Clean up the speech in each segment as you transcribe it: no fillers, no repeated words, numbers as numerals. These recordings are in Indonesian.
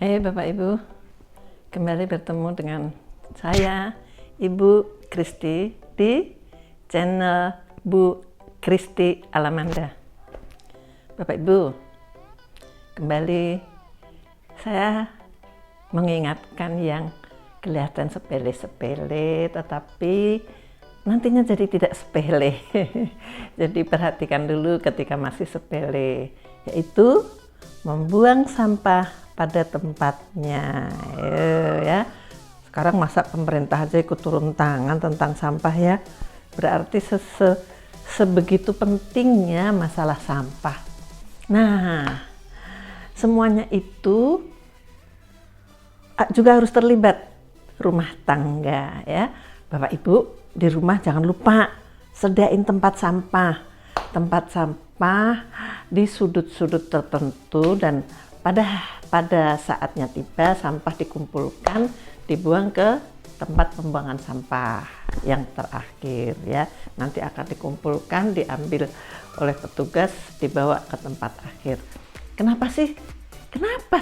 Bapak Ibu, kembali bertemu dengan saya, Ibu Kristi, di channel Bu Kristi Alamanda. Bapak Ibu, kembali saya mengingatkan yang kelihatan sepele-sepele, tetapi nantinya jadi tidak sepele. Jadi perhatikan dulu ketika masih sepele, yaitu membuang sampah pada tempatnya. Ya. Sekarang masa pemerintah aja ikut turun tangan tentang sampah ya. Berarti sebegitu pentingnya masalah sampah. Nah, semuanya itu juga harus terlibat rumah tangga ya. Bapak Ibu di rumah jangan lupa sediain tempat sampah di sudut-sudut tertentu, dan pada saatnya tiba sampah dikumpulkan, dibuang ke tempat pembuangan sampah yang terakhir ya. Nanti akan dikumpulkan, diambil oleh petugas, dibawa ke tempat akhir. Kenapa sih? Kenapa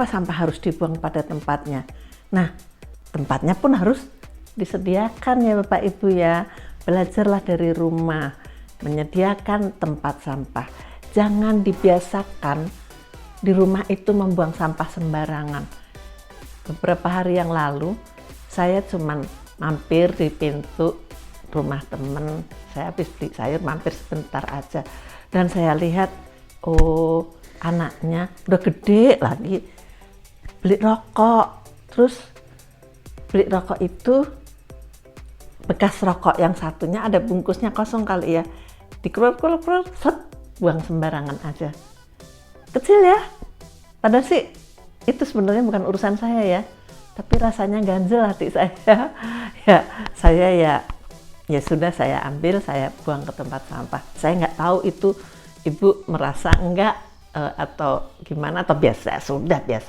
sampah harus dibuang pada tempatnya? Nah, tempatnya pun harus disediakan ya Bapak Ibu ya. Belajarlah dari rumah menyediakan tempat sampah. Jangan dibiasakan di rumah itu membuang sampah sembarangan. Beberapa hari yang lalu saya cuman mampir di pintu rumah temen, saya habis beli sayur, mampir sebentar aja, dan saya lihat anaknya udah gede lagi beli rokok. Terus beli rokok itu bekas rokok yang satunya ada bungkusnya kosong kali ya, dikerul-kerul, set, buang sembarangan aja. Kecil ya, padahal sih itu sebenarnya bukan urusan saya ya, tapi rasanya ganjel hati saya. Ya sudah, saya ambil, saya buang ke tempat sampah. Saya nggak tahu itu ibu merasa enggak atau gimana, atau biasa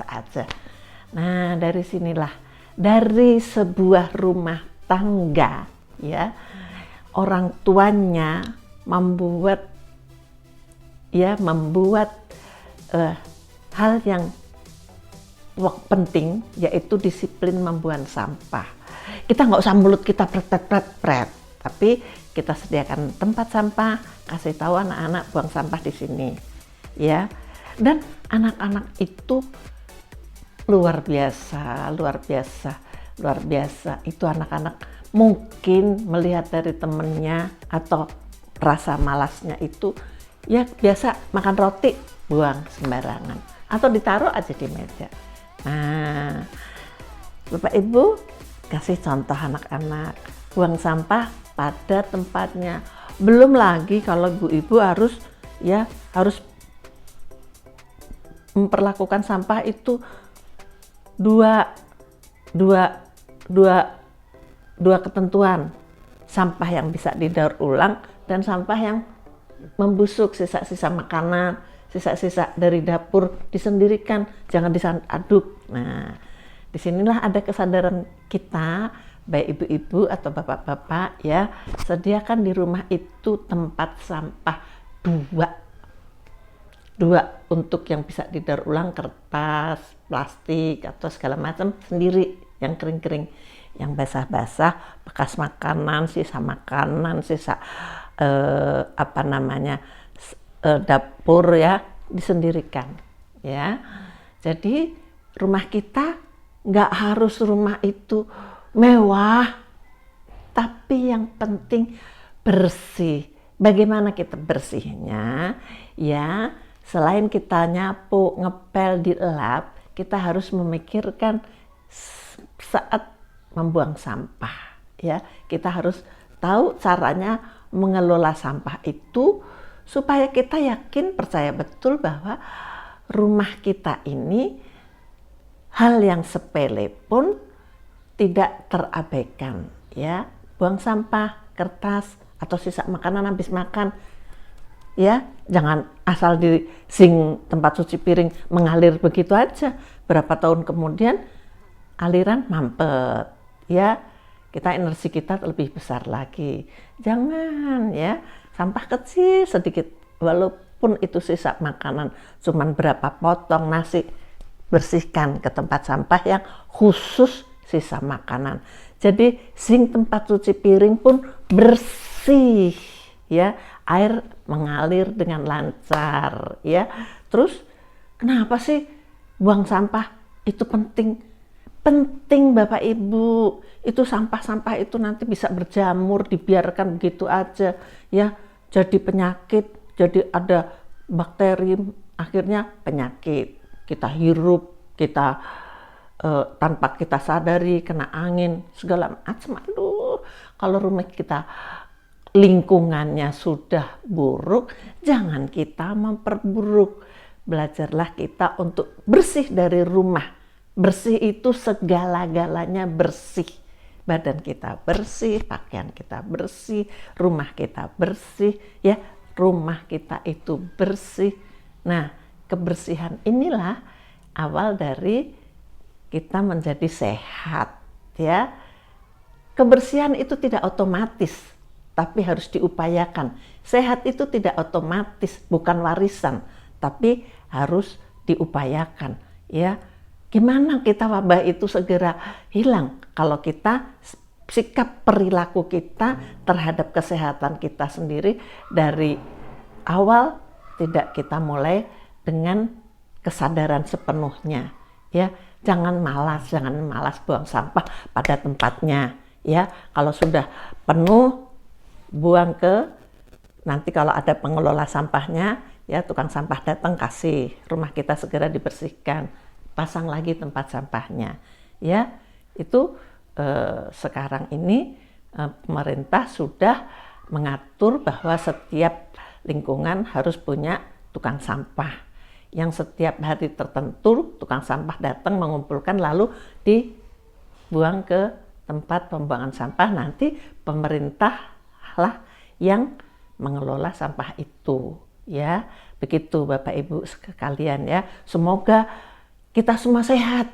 aja. Nah, dari sinilah, dari sebuah rumah tangga ya, orang tuanya membuat hal yang penting, yaitu disiplin membuang sampah. Kita nggak usah mulut kita pret, tapi kita sediakan tempat sampah, kasih tahu anak-anak buang sampah di sini ya. Dan anak-anak itu luar biasa itu. Anak-anak mungkin melihat dari temennya atau rasa malasnya itu ya, biasa makan roti buang sembarangan atau ditaruh aja di meja. Nah, Bapak Ibu kasih contoh anak-anak buang sampah pada tempatnya. Belum lagi kalau ibu harus memperlakukan sampah itu dua ketentuan. Sampah yang bisa didaur ulang dan sampah yang membusuk, sisa-sisa makanan, sisa-sisa dari dapur disendirikan, jangan diaduk. Nah, disinilah ada kesadaran kita, baik ibu-ibu atau bapak-bapak ya, sediakan di rumah itu tempat sampah dua untuk yang bisa didaur ulang, kertas, plastik atau segala macam sendiri, yang kering-kering, yang basah-basah, bekas makanan, sisa dapur ya, disendirikan ya. Jadi rumah kita nggak harus rumah itu mewah, tapi yang penting bersih. Bagaimana kita bersihnya ya? Selain kita nyapu, ngepel, dilap, kita harus memikirkan saat membuang sampah ya. Kita harus tahu caranya mengelola sampah itu supaya kita yakin, percaya betul bahwa rumah kita ini hal yang sepele pun tidak terabaikan ya. Buang sampah, kertas atau sisa makanan habis makan ya, jangan asal di sink tempat cuci piring mengalir begitu aja. Berapa tahun kemudian aliran mampet ya, kita energi kita lebih besar lagi. Jangan ya, sampah kecil sedikit, walaupun itu sisa makanan cuman berapa potong nasi, bersihkan ke tempat sampah yang khusus sisa makanan. Jadi sink tempat cuci piring pun bersih, ya, air mengalir dengan lancar, ya. Terus kenapa sih buang sampah itu penting? Penting Bapak Ibu, itu sampah-sampah itu nanti bisa berjamur, dibiarkan begitu aja, ya, jadi penyakit, jadi ada bakteri, akhirnya penyakit. Kita hirup, kita tanpa kita sadari kena angin segala macam. Aduh, kalau rumah kita lingkungannya sudah buruk, jangan kita memperburuk. Belajarlah kita untuk bersih dari rumah. Bersih itu segala-galanya bersih. Badan kita bersih, pakaian kita bersih, rumah kita bersih, ya, rumah kita itu bersih. Nah, kebersihan inilah awal dari kita menjadi sehat, ya. Kebersihan itu tidak otomatis, tapi harus diupayakan. Sehat itu tidak otomatis, bukan warisan, tapi harus diupayakan, ya. Gimana kita wabah itu segera hilang? Kalau kita sikap perilaku kita terhadap kesehatan kita sendiri dari awal tidak kita mulai dengan kesadaran sepenuhnya, ya. Jangan malas buang sampah pada tempatnya, ya. Kalau sudah penuh, buang ke, nanti kalau ada pengelola sampahnya, ya, tukang sampah datang, kasih, rumah kita segera dibersihkan, pasang lagi tempat sampahnya, ya. Itu sekarang ini pemerintah sudah mengatur bahwa setiap lingkungan harus punya tukang sampah, yang setiap hari tertentu tukang sampah datang mengumpulkan lalu dibuang ke tempat pembuangan sampah. Nanti pemerintahlah yang mengelola sampah itu, ya. Begitu Bapak Ibu sekalian, ya. Semoga kita semua sehat,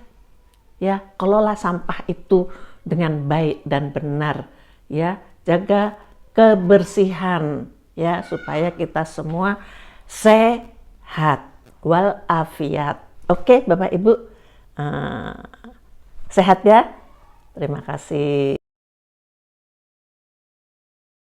ya. Kelola sampah itu dengan baik dan benar, ya. Jaga kebersihan, ya, supaya kita semua sehat walafiat. Oke Bapak Ibu, sehat ya. Terima kasih.